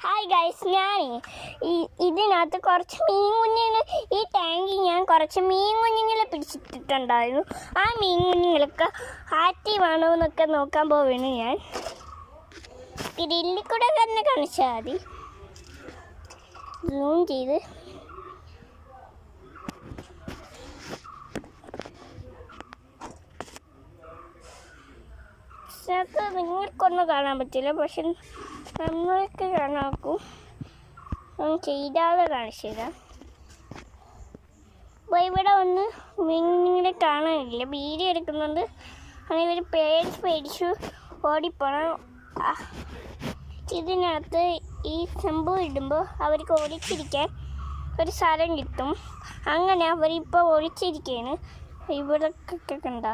Hi guys, ഞാൻ ഇതിനകത്ത് കുറച്ച് മീൻ കുഞ്ഞുങ്ങൾ, ഈ ടാങ്കിൽ ഞാൻ കുറച്ച് മീൻ കുഞ്ഞുങ്ങളെ പിടിച്ചിട്ടിട്ടുണ്ടായിരുന്നു. ആ മീൻ കുഞ്ഞുങ്ങളൊക്കെ ആക്റ്റീവാണോ എന്നൊക്കെ നോക്കാൻ പോവുകയാണ് ഞാൻ. ഗ്രില്ലിൽ കൂടെ തന്നെ കാണിച്ചാൽ മതി, സൂം ചെയ്ത്. നിങ്ങൾക്കൊന്നും കാണാൻ പറ്റില്ല, പക്ഷെ നമ്മൾക്ക് കാണാക്കും. ചെയ്താതെ കാണിച്ചു തരാം. അപ്പോൾ ഇവിടെ ഒന്ന് മീനിങ്ങനെ കാണാനില്ല, വീഡിയോ എടുക്കുന്നുണ്ട്. അങ്ങനെ ഇവർ പേടിച്ചു ഓടിപ്പോണം. ഇതിനകത്ത് ഈ സംഭവം ഇടുമ്പോൾ അവർക്ക് ഒളിച്ചിരിക്കാൻ ഒരു സ്ഥലം കിട്ടും. അങ്ങനെ അവരിപ്പോൾ ഒളിച്ചിരിക്കുകയാണ്. ഇവിടൊക്കെ കണ്ട